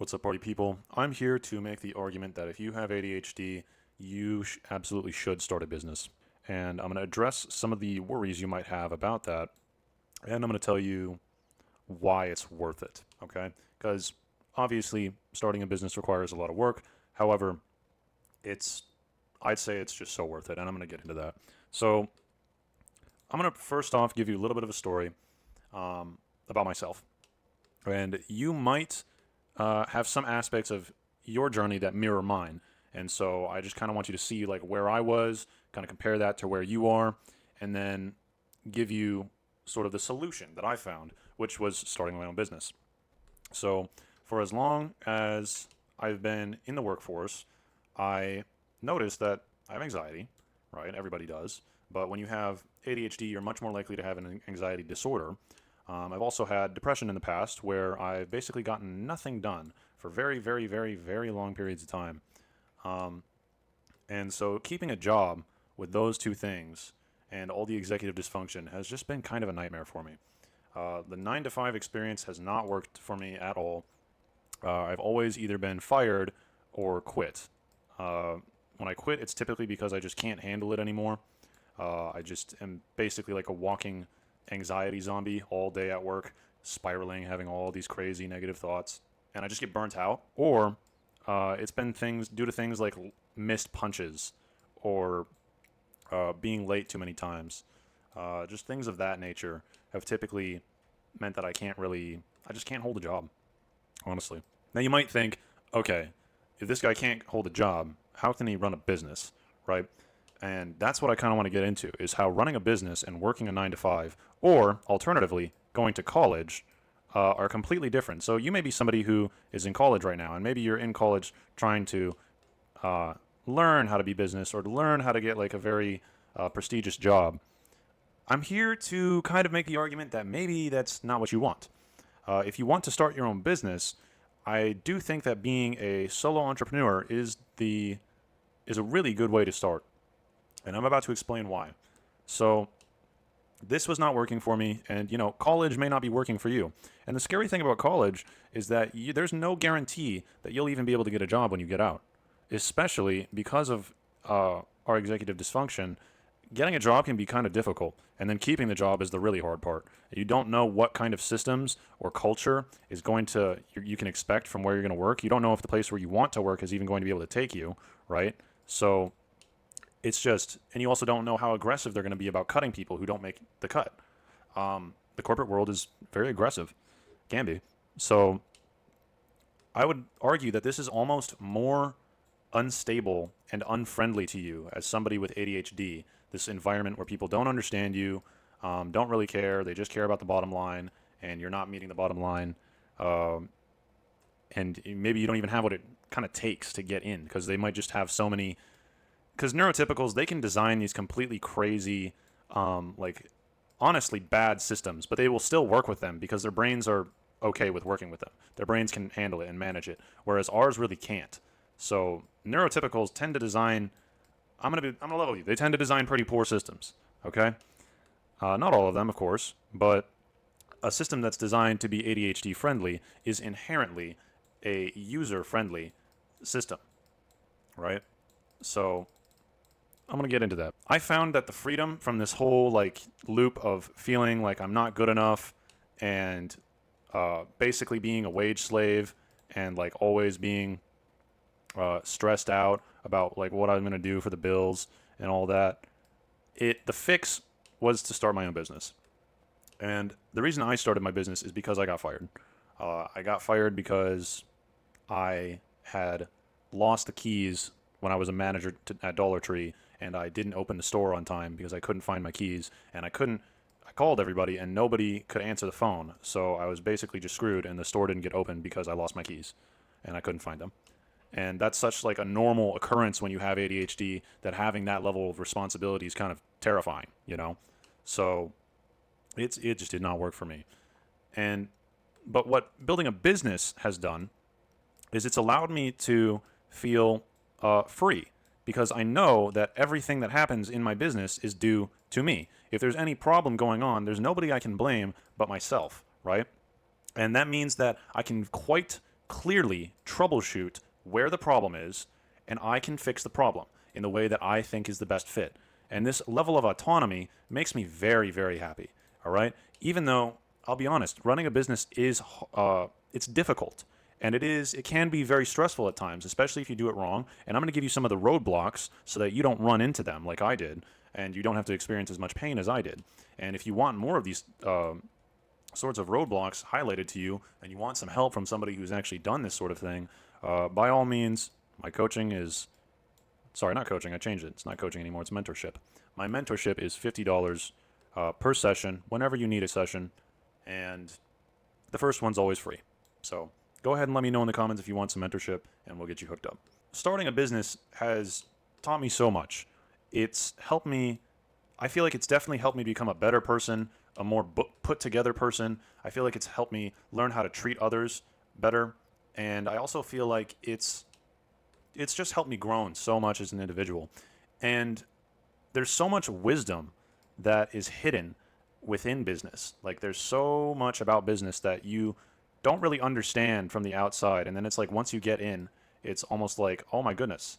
What's up, party people? I'm here to make the argument that if you have ADHD, you absolutely should start a business. And I'm going to address some of the worries you might have about that. And I'm going to tell you why it's worth it, okay? Because obviously, starting a business requires a lot of work. However, I'd say it's just so worth it. And I'm going to get into that. So, I'm going to first off give you a little bit of a story about myself. And you might have some aspects of your journey that mirror mine. And so I just kind of want you to see like where I was, kind of compare that to where you are, and then give you sort of the solution that I found, which was starting my own business. So for as long as I've been in the workforce, I noticed that I have anxiety, right? Everybody does. But when you have ADHD, you're much more likely to have an anxiety disorder. I've also had depression in the past where I've basically gotten nothing done for very, very, very, very long periods of time. Um, and so keeping a job with those two things and all the executive dysfunction has just been kind of a nightmare for me. The 9 to 5 experience has not worked for me at all. I've always either been fired or quit. When I quit, it's typically because I just can't handle it anymore. I just am basically like a walking anxiety zombie all day at work, spiraling, having all these crazy negative thoughts, and I just get burnt out. Or it's been things due to things like missed punches or being late too many times. Just things of that nature have typically meant that I just can't hold a job, honestly. Now you might think, okay, if this guy can't hold a job, how can he run a business, right? And that's what I kind of want to get into is how running a business and working a 9 to 5, or alternatively, going to college, are completely different. So you may be somebody who is in college right now, and maybe you're in college trying to learn how to be business or to learn how to get like a very prestigious job. I'm here to kind of make the argument that maybe that's not what you want. If you want to start your own business, I do think that being a solo entrepreneur is a really good way to start. And I'm about to explain why. So, this was not working for me, and college may not be working for you. And the scary thing about college is that there's no guarantee that you'll even be able to get a job when you get out, especially because of our executive dysfunction. Getting a job can be kind of difficult, and then keeping the job is the really hard part. You don't know what kind of systems or culture is going to you can expect from where you're going to work. You don't know if the place where you want to work is even going to be able to take you, right? So it's just, and you also don't know how aggressive they're going to be about cutting people who don't make the cut. The corporate world is very aggressive, can be. So I would argue that this is almost more unstable and unfriendly to you as somebody with ADHD. This environment where people don't understand you, don't really care. They just care about the bottom line, and you're not meeting the bottom line. And maybe you don't even have what it kind of takes to get in because they might just have so many. Because neurotypicals, they can design these completely crazy, like honestly bad systems, but they will still work with them because their brains are okay with working with them. Their brains can handle it and manage it, whereas ours really can't. So neurotypicals tend to design. I'm gonna level you. They tend to design pretty poor systems. Okay, not all of them, of course, but a system that's designed to be ADHD friendly is inherently a user friendly system, right? So I'm going to get into that. I found that the freedom from this whole like loop of feeling like I'm not good enough and basically being a wage slave and like always being stressed out about like what I'm going to do for the bills and all that. The fix was to start my own business. And the reason I started my business is because I got fired. I got fired because I had lost the keys when I was a manager at Dollar Tree, and I didn't open the store on time because I couldn't find my keys, and I called everybody, and nobody could answer the phone, so I was basically just screwed, and the store didn't get open because I lost my keys, and I couldn't find them. And that's such like a normal occurrence when you have ADHD that having that level of responsibility is kind of terrifying. So it just did not work for me. And but what building a business has done is it's allowed me to feel free because I know that everything that happens in my business is due to me. If there's any problem going on, there's nobody I can blame but myself, right? And that means that I can quite clearly troubleshoot where the problem is, and I can fix the problem in the way that I think is the best fit. And this level of autonomy makes me very, very happy. All right. Even though I'll be honest, running a business is it's difficult, and it can be very stressful at times, especially if you do it wrong. And I'm going to give you some of the roadblocks so that you don't run into them like I did, and you don't have to experience as much pain as I did. And if you want more of these sorts of roadblocks highlighted to you, and you want some help from somebody who's actually done this sort of thing, by all means, my coaching is, sorry, not coaching, I changed it. It's not coaching anymore, it's mentorship. My mentorship is $50 per session, whenever you need a session, and the first one's always free. So go ahead and let me know in the comments if you want some mentorship, and we'll get you hooked up. Starting a business has taught me so much. It's helped me, I feel like it's definitely helped me become a better person, a more put together person. I feel like it's helped me learn how to treat others better. And I also feel like it's just helped me grow so much as an individual. And there's so much wisdom that is hidden within business. Like, there's so much about business that you don't really understand from the outside. And then it's like, once you get in, it's almost like, oh my goodness,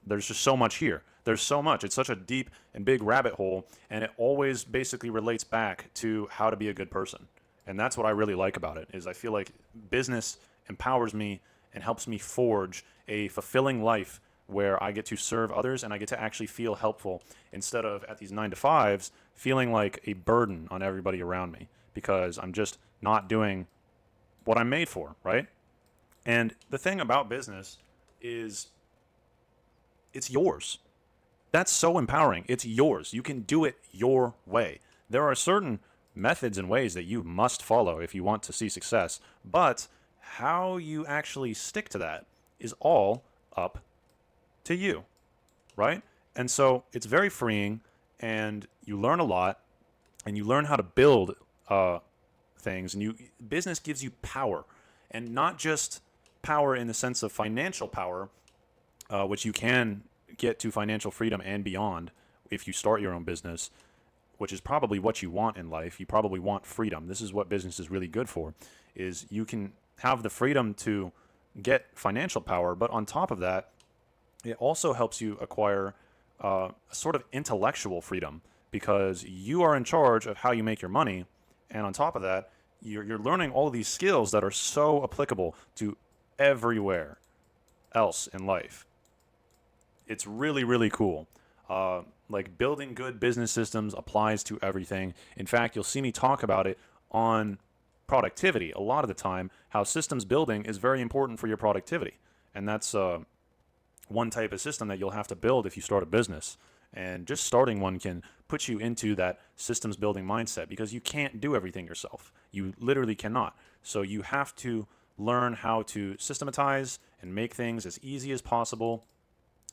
there's just so much here. There's so much. It's such a deep and big rabbit hole, and it always basically relates back to how to be a good person. And that's what I really like about it, is I feel like business empowers me and helps me forge a fulfilling life where I get to serve others and I get to actually feel helpful, instead of at these 9 to 5s feeling like a burden on everybody around me because I'm just not doing what I'm made for, right? And the thing about business is it's yours. That's so empowering. It's yours. You can do it your way. There are certain methods and ways that you must follow if you want to see success, but how you actually stick to that is all up to you, right? And so it's very freeing, and you learn a lot, and you learn how to build things, and business gives you power, and not just power in the sense of financial power, which you can get to financial freedom and beyond if you start your own business, which is probably what you want in life. You probably want freedom. This is what business is really good for, is you can have the freedom to get financial power, but on top of that, it also helps you acquire a sort of intellectual freedom, because you are in charge of how you make your money. And on top of that, you're learning all of these skills that are so applicable to everywhere else in life. It's really, really cool. Like, building good business systems applies to everything. In fact, you'll see me talk about it on productivity a lot of the time, how systems building is very important for your productivity. And that's one type of system that you'll have to build if you start a business. And just starting one can put you into that systems building mindset, because you can't do everything yourself. You literally cannot. So you have to learn how to systematize and make things as easy as possible.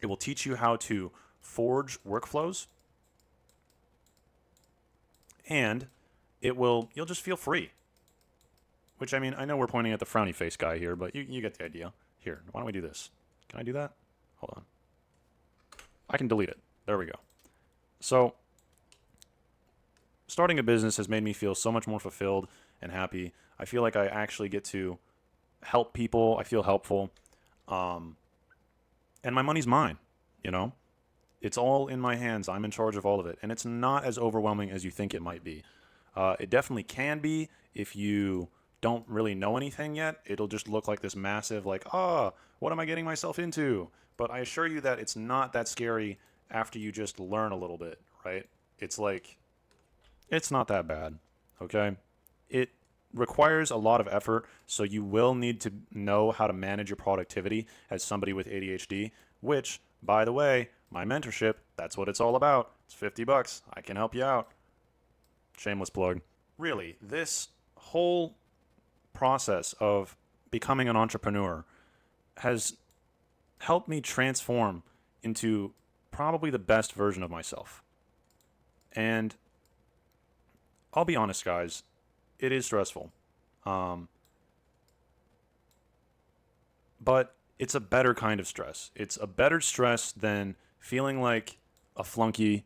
It will teach you how to forge workflows, and you'll just feel free. Which, I mean, I know we're pointing at the frowny face guy here, but you get the idea. Here, why don't we do this? Can I do that? Hold on. I can delete it. There we go. So, starting a business has made me feel so much more fulfilled and happy. I feel like I actually get to help people. I feel helpful. And my money's mine, you know? It's all in my hands. I'm in charge of all of it. And it's not as overwhelming as you think it might be. It definitely can be if you don't really know anything yet. It'll just look like this massive, like, what am I getting myself into? But I assure you that it's not that scary after you just learn a little bit, right? It's like, it's not that bad, okay? It requires a lot of effort, so you will need to know how to manage your productivity as somebody with ADHD, which, by the way, my mentorship, that's what it's all about. It's $50. I can help you out. Shameless plug. Really, this whole process of becoming an entrepreneur has helped me transform into probably the best version of myself. And I'll be honest, guys, it is stressful. But it's a better kind of stress. It's a better stress than feeling like a flunky.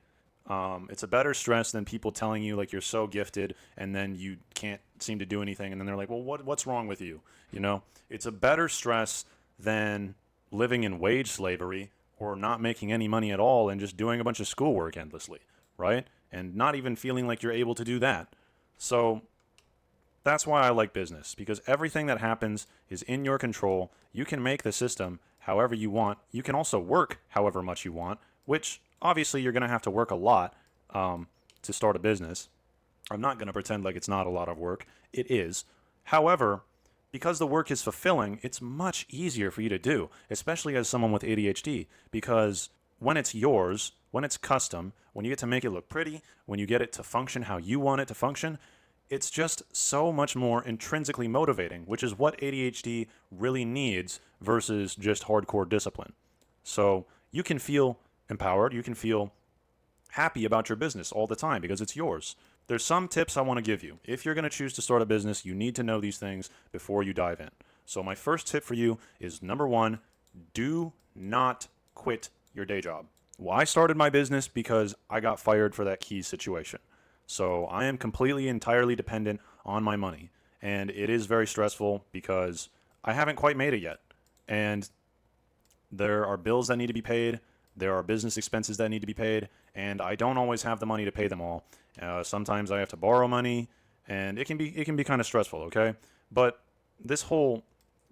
It's a better stress than people telling you like you're so gifted and then you can't seem to do anything, and then they're like, well, what's wrong with you? You know, it's a better stress than living in wage slavery or not making any money at all and just doing a bunch of schoolwork endlessly, right? And not even feeling like you're able to do that. So that's why I like business, because everything that happens is in your control. You can make the system however you want. You can also work however much you want, which obviously you're going to have to work a lot to start a business. I'm not going to pretend like it's not a lot of work. It is. However, because the work is fulfilling, it's much easier for you to do, especially as someone with ADHD, because when it's yours, when it's custom, when you get to make it look pretty, when you get it to function how you want it to function, it's just so much more intrinsically motivating, which is what ADHD really needs versus just hardcore discipline. So you can feel empowered, you can feel happy about your business all the time because it's yours. There's some tips I want to give you. If you're going to choose to start a business, you need to know these things before you dive in. So my first tip for you is number one, do not quit your day job. Well, I started my business because I got fired for that key situation. So I am completely, entirely dependent on my money. And it is very stressful because I haven't quite made it yet. And there are bills that need to be paid. There are business expenses that need to be paid. And I don't always have the money to pay them all. Sometimes I have to borrow money. And it can be kind of stressful, okay? But this whole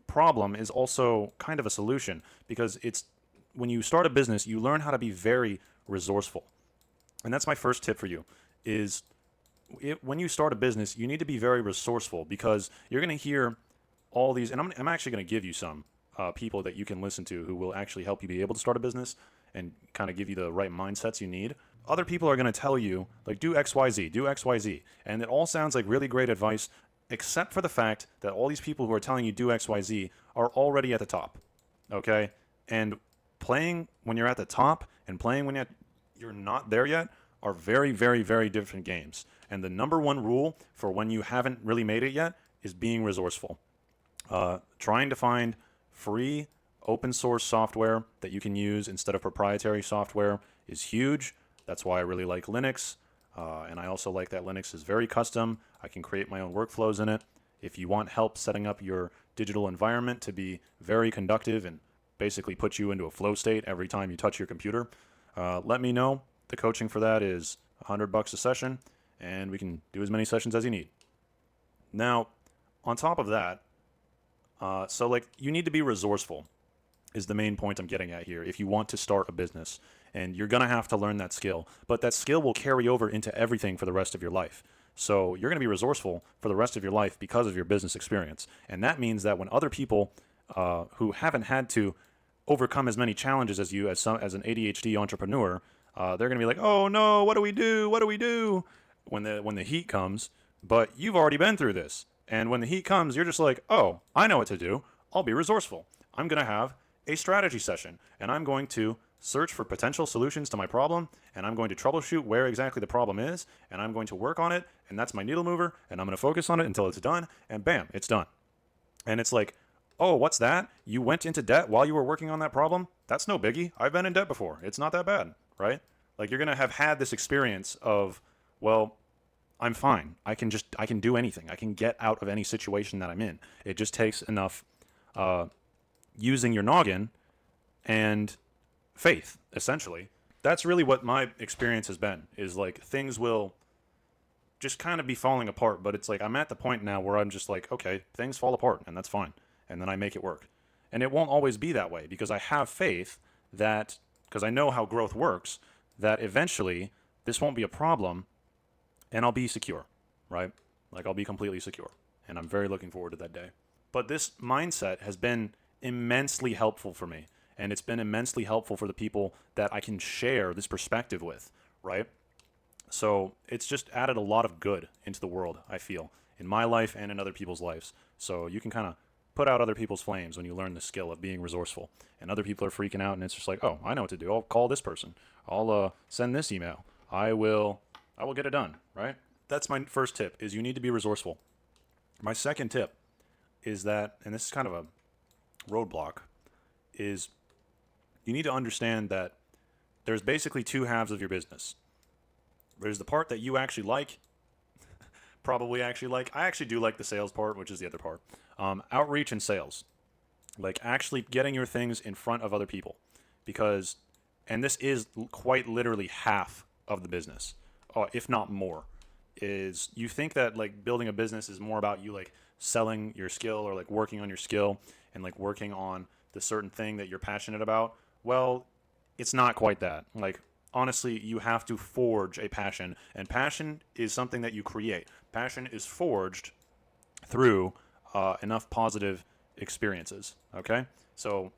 problem is also kind of a solution, because it's when you start a business, you learn how to be very resourceful. And that's my first tip for you is when you start a business, you need to be very resourceful, because you're going to hear all these, and I'm actually going to give you some people that you can listen to who will actually help you be able to start a business and kind of give you the right mindsets you need. Other people are going to tell you, like, do XYZ, do XYZ. And it all sounds like really great advice, except for the fact that all these people who are telling you do XYZ are already at the top. Okay? And playing when you're at the top and playing when you're not there yet are very, very, very different games. And the number one rule for when you haven't really made it yet is being resourceful. Trying to find free open source software that you can use instead of proprietary software is huge. That's why I really like Linux. And I also like that Linux is very custom. I can create my own workflows in it. If you want help setting up your digital environment to be very conductive and basically put you into a flow state every time you touch your computer, let me know. The coaching for that is $100 a session, and we can do as many sessions as you need. Now, on top of that, you need to be resourceful is the main point I'm getting at here if you want to start a business. And you're going to have to learn that skill. But that skill will carry over into everything for the rest of your life. So you're going to be resourceful for the rest of your life because of your business experience. And that means that when other people who haven't had to overcome as many challenges as you as an ADHD entrepreneur, they're going to be like, oh no, what do we do? What do we do? When the heat comes. But you've already been through this. And when the heat comes, you're just like, oh, I know what to do. I'll be resourceful. I'm going to have a strategy session, and I'm going to search for potential solutions to my problem, and I'm going to troubleshoot where exactly the problem is, and I'm going to work on it, and that's my needle mover, and I'm going to focus on it until it's done, and bam, it's done. And it's like, oh, what's that? You went into debt while you were working on that problem? That's no biggie. I've been in debt before. It's not that bad, right? Like, you're going to have had this experience of, well, I'm fine. I can do anything. I can get out of any situation that I'm in. It just takes enough using your noggin and faith, essentially. That's really what my experience has been, is like things will just kind of be falling apart, but it's like I'm at the point now where I'm just like, okay, things fall apart and that's fine. And then I make it work. And it won't always be that way because I have faith that, because I know how growth works, that eventually this won't be a problem and I'll be secure, right? Like I'll be completely secure. And I'm very looking forward to that day. But this mindset has been immensely helpful for me. And it's been immensely helpful for the people that I can share this perspective with, right? So it's just added a lot of good into the world, I feel, in my life and in other people's lives. So you can kind of put out other people's flames when you learn the skill of being resourceful. And other people are freaking out, and it's just like, oh, I know what to do. I'll call this person. I'll send this email. I will get it done, right? That's my first tip, is you need to be resourceful. My second tip is that, and this is kind of a roadblock, is you need to understand that there's basically two halves of your business. There's the part that you actually like, probably actually like. I actually do like the sales part, which is the other part. Outreach and sales, like actually getting your things in front of other people, because, and this is quite literally half of the business, if not more. Is you think that like building a business is more about you like selling your skill or like working on your skill and like working on the certain thing that you're passionate about. Well, it's not quite that. Like, honestly, you have to forge a passion, and passion is something that you create. Passion is forged through enough positive experiences. Okay, so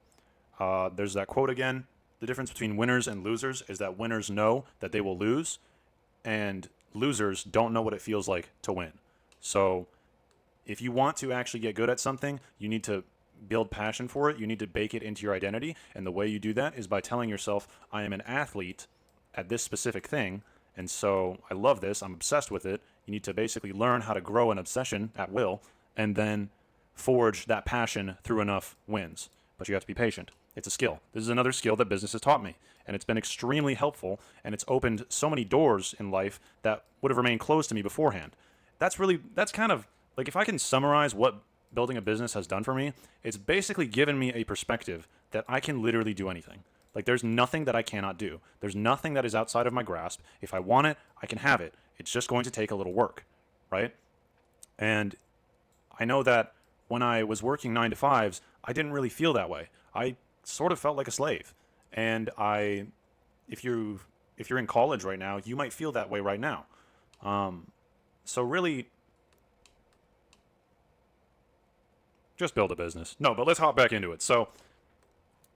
there's that quote again. The difference between winners and losers is that winners know that they will lose, and losers don't know what it feels like to win. So if you want to actually get good at something, you need to build passion for it. You need to bake it into your identity. And the way you do that is by telling yourself, I am an athlete at this specific thing. And so I love this. I'm obsessed with it. You need to basically learn how to grow an obsession at will and then forge that passion through enough wins. But you have to be patient. It's a skill. This is another skill that business has taught me. And it's been extremely helpful. And it's opened so many doors in life that would have remained closed to me beforehand. That's kind of like, if I can summarize what building a business has done for me, it's basically given me a perspective that I can literally do anything. Like, there's nothing that I cannot do. There's nothing that is outside of my grasp. If I want it, I can have it. It's just going to take a little work, right? And I know that when I was working 9 to 5s, I didn't really feel that way. I sort of felt like a slave. And if you're in college right now, you might feel that way right now. So really, just build a business. No, but let's hop back into it. So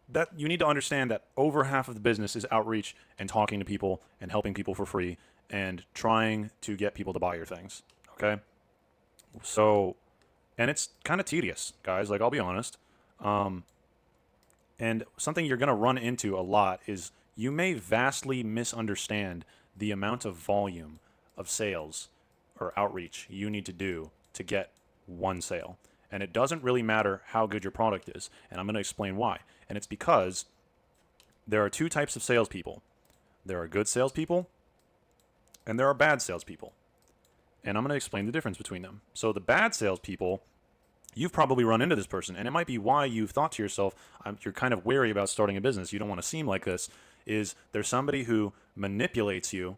that you need to understand that over half of the business is outreach and talking to people and helping people for free and trying to get people to buy your things. Okay? So, and it's kind of tedious, guys. Like, I'll be honest. And something you're going to run into a lot is you may vastly misunderstand the amount of volume of sales or outreach you need to do to get one sale. And it doesn't really matter how good your product is. And I'm going to explain why. And it's because there are two types of salespeople. There are good salespeople and there are bad salespeople. And I'm going to explain the difference between them. So the bad salespeople, you've probably run into this person, and it might be why you've thought to yourself, you're kind of wary about starting a business. You don't want to seem like this. Is there's somebody who manipulates you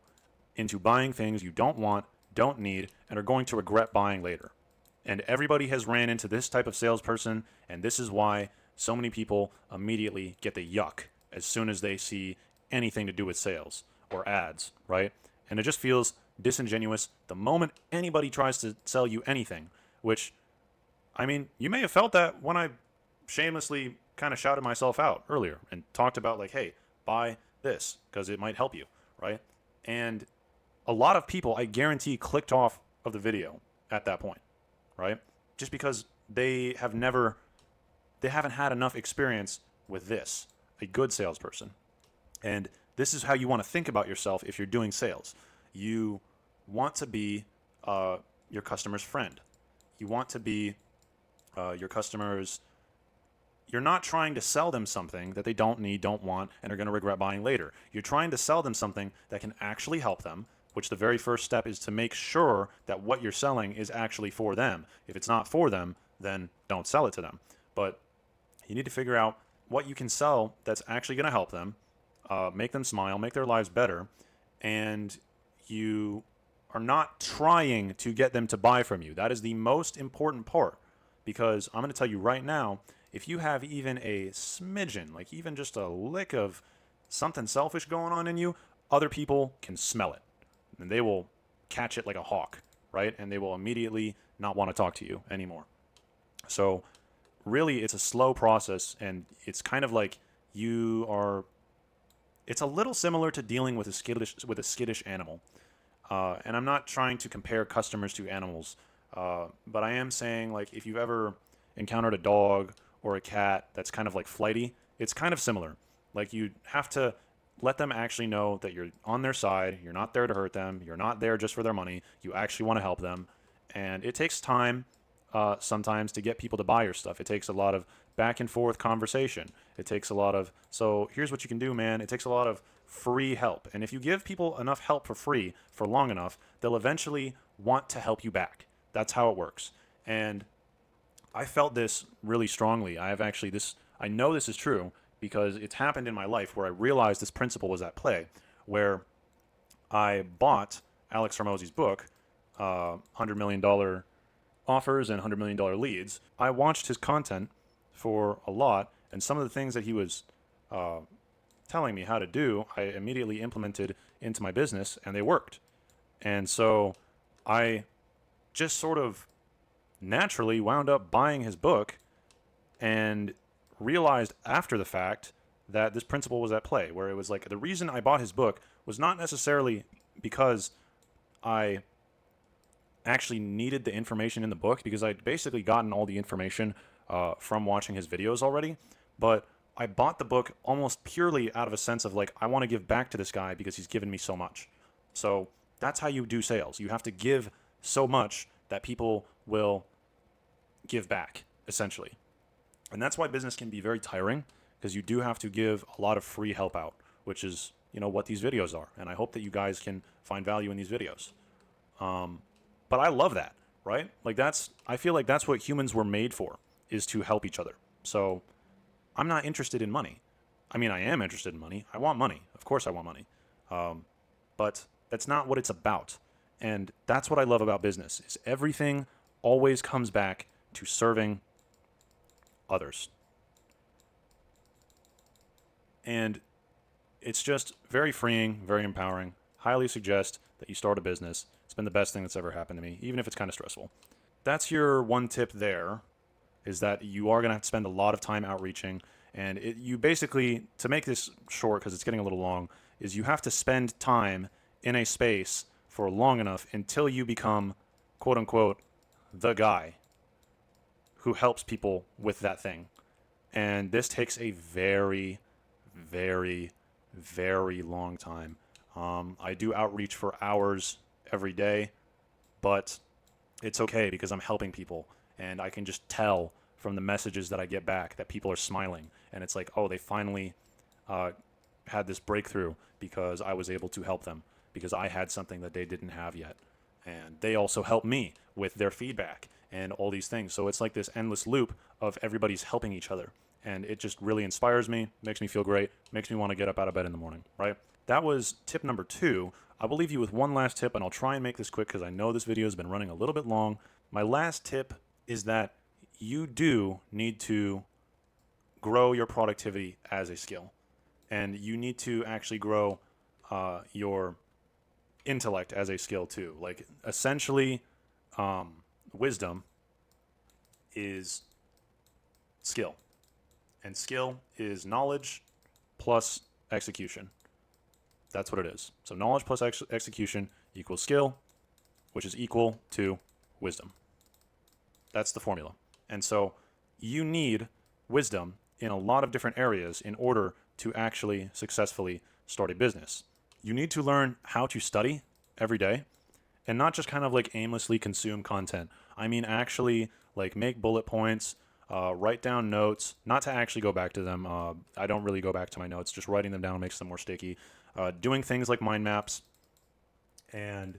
into buying things you don't want, don't need, and are going to regret buying later. And everybody has ran into this type of salesperson, and this is why so many people immediately get the yuck as soon as they see anything to do with sales or ads, right? And it just feels disingenuous the moment anybody tries to sell you anything, which, I mean, you may have felt that when I shamelessly kind of shouted myself out earlier and talked about, like, hey, buy this because it might help you, right? And a lot of people, I guarantee, clicked off of the video at that point, right? Just because they haven't had enough experience with this, a good salesperson. And this is how you want to think about yourself if you're doing sales. You want to be your customer's friend. You want to be your customers. You're not trying to sell them something that they don't need, don't want, and are going to regret buying later. You're trying to sell them something that can actually help them, which the very first step is to make sure that what you're selling is actually for them. If it's not for them, then don't sell it to them. But you need to figure out what you can sell that's actually going to help them, make them smile, make their lives better, and you are not trying to get them to buy from you. That is the most important part, because I'm going to tell you right now, if you have even a smidgen, like even just a lick of something selfish going on in you, other people can smell it, and they will catch it like a hawk, right? And they will immediately not want to talk to you anymore. So really, it's a slow process, and it's kind of like it's a little similar to dealing with a skittish animal. And I'm not trying to compare customers to animals, but I am saying, like, if you've ever encountered a dog or a cat that's kind of like flighty, it's kind of similar. Like, you have to let them actually know that you're on their side. You're not there to hurt them. You're not there just for their money. You actually want to help them. And it takes time sometimes to get people to buy your stuff. It takes a lot of back and forth conversation. It takes a lot of, so here's what you can do, man. It takes a lot of free help. And if you give people enough help for free for long enough, they'll eventually want to help you back. That's how it works. And I felt this really strongly. I know this is true because it's happened in my life where I realized this principle was at play, where I bought Alex Hormozi's book, $100 million offers and $100 million leads. I watched his content for a lot, and some of the things that he was uh, telling me how to do, I immediately implemented into my business, and they worked. And so I just sort of naturally wound up buying his book and realized after the fact that this principle was at play, where it was like the reason I bought his book was not necessarily because I actually needed the information in the book, because I'd basically gotten all the information from watching his videos already. But I bought the book almost purely out of a sense of like, I want to give back to this guy because he's given me so much. So that's how you do sales. You have to give so much that people will give back, essentially. And that's why business can be very tiring, because you do have to give a lot of free help out, which is, what these videos are. And I hope that you guys can find value in these videos. But I love that, right? Like I feel like that's what humans were made for, is to help each other. So I'm not interested in money. I mean, I am interested in money. I want money. Of course I want money. But that's not what it's about. And that's what I love about business, is everything always comes back to serving others. And it's just very freeing, very empowering. Highly suggest that you start a business. It's been the best thing that's ever happened to me, even if it's kind of stressful. That's your one tip there, is that you are going to have to spend a lot of time outreaching. And you basically, to make this short because it's getting a little long, is you have to spend time in a space for long enough until you become, quote unquote, the guy who helps people with that thing. And this takes a very, very, very long time. I do outreach for hours every day, but it's okay because I'm helping people, and I can just tell from the messages that I get back that people are smiling, and it's like, oh, they finally had this breakthrough because I was able to help them, because I had something that they didn't have yet. And they also helped me with their feedback and all these things. So it's like this endless loop of everybody's helping each other. And it just really inspires me, makes me feel great, makes me want to get up out of bed in the morning, right? That was tip number 2. I will leave you with one last tip, and I'll try and make this quick because I know this video has been running a little bit long. My last tip is that you do need to grow your productivity as a skill. And you need to actually grow your intellect as a skill too. Like, essentially, wisdom is skill. And skill is knowledge plus execution. That's what it is. So knowledge plus execution equals skill, which is equal to wisdom. That's the formula. And so you need wisdom in a lot of different areas in order to actually successfully start a business. You need to learn how to study every day, and not just kind of like aimlessly consume content. I mean, actually like make bullet points, write down notes, not to actually go back to them. I don't really go back to my notes. Just writing them down makes them more sticky. Doing things like mind maps. And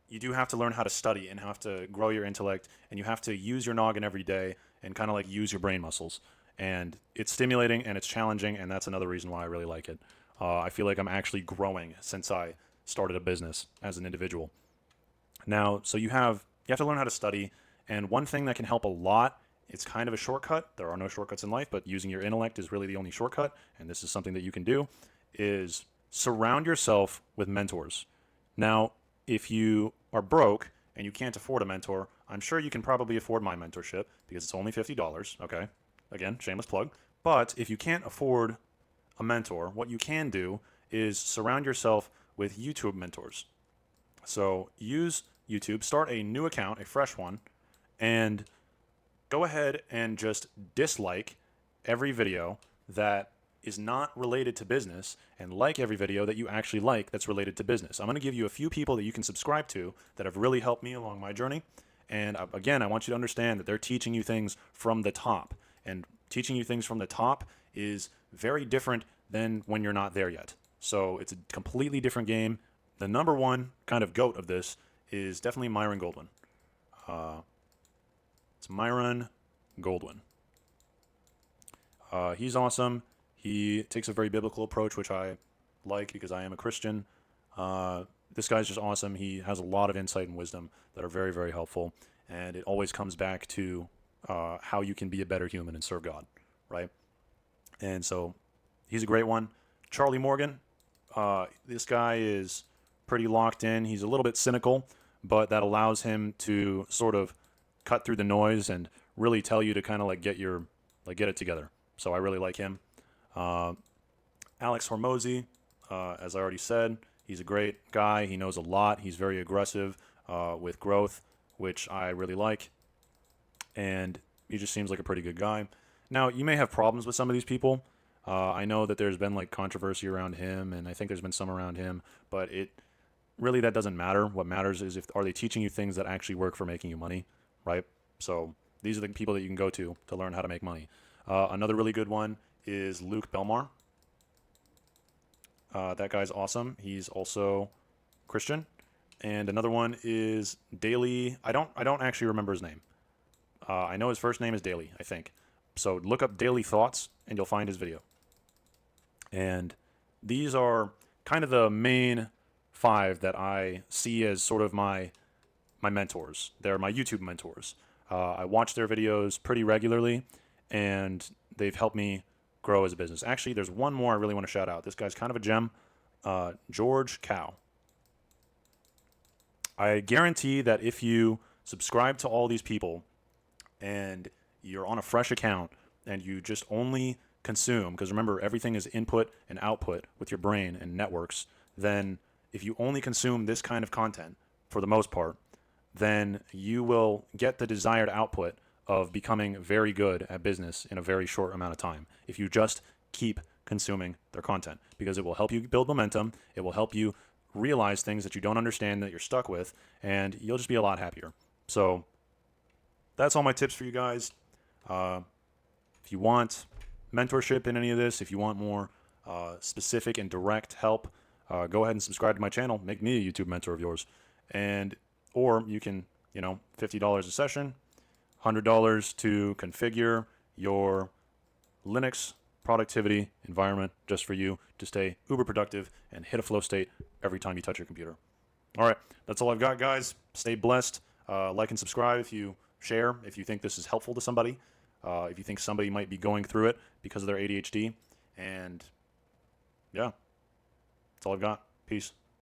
you do have to learn how to study and have to grow your intellect, and you have to use your noggin every day and kind of like use your brain muscles. And it's stimulating and it's challenging, and that's another reason why I really like it. I feel like I'm actually growing since I started a business as an individual. Now, so you have to learn how to study, and one thing that can help a lot, it's kind of a shortcut. There are no shortcuts in life, but using your intellect is really the only shortcut, and this is something that you can do, is surround yourself with mentors. Now, if you are broke and you can't afford a mentor, I'm sure you can probably afford my mentorship because it's only $50, okay? Again, shameless plug. But if you can't afford a mentor, what you can do is surround yourself with YouTube mentors. So use YouTube, start a new account, a fresh one, and go ahead and just dislike every video that is not related to business, and like every video that you actually like that's related to business. I'm going to give you a few people that you can subscribe to that have really helped me along my journey. And again, I want you to understand that they're teaching you things from the top. And teaching you things from the top is very different than when you're not there yet. So it's a completely different game. The number one kind of goat of this is definitely Myron Goldwyn. It's Myron Goldwyn. He's awesome. He takes a very biblical approach, which I like because I am a Christian. This guy's just awesome. He has a lot of insight and wisdom that are very, very helpful. And it always comes back to how you can be a better human and serve God, right? And so he's a great one. Charlie Morgan, this guy is pretty locked in. He's a little bit cynical, but that allows him to sort of cut through the noise and really tell you to kind of like get it together. So I really like him. Alex Hormozy, as I already said, he's a great guy. He knows a lot. He's very aggressive with growth, which I really like. And he just seems like a pretty good guy. Now, you may have problems with some of these people. I know that there's been like controversy around him, and I think there's been some around him, but that doesn't matter. What matters is are they teaching you things that actually work for making you money, right? So these are the people that you can go to learn how to make money. Another really good one is Luke Belmar. That guy's awesome. He's also Christian. And another one is Daily. I don't actually remember his name. I know his first name is Daily, I think. So look up Daily Thoughts, and you'll find his video. And these are kind of the main 5 that I see as sort of my mentors. They're my YouTube mentors. I watch their videos pretty regularly, and they've helped me grow as a business. Actually, there's one more I really want to shout out. This guy's kind of a gem. George Cow. I guarantee that if you subscribe to all these people and you're on a fresh account and you just only consume, because remember, everything is input and output with your brain and networks, then if you only consume this kind of content for the most part, then you will get the desired output of becoming very good at business in a very short amount of time if you just keep consuming their content, because it will help you build momentum. It will help you realize things that you don't understand that you're stuck with, and you'll just be a lot happier. So that's all my tips for you guys. If you want mentorship in any of this, if you want more specific and direct help, go ahead and subscribe to my channel. Make me a YouTube mentor of yours. Or you can, $50 a session, $100 to configure your Linux productivity environment just for you to stay uber productive and hit a flow state every time you touch your computer. All right, that's all I've got, guys. Stay blessed. Like and subscribe if you share, if you think this is helpful to somebody, if you think somebody might be going through it because of their ADHD. And yeah, that's all I've got. Peace.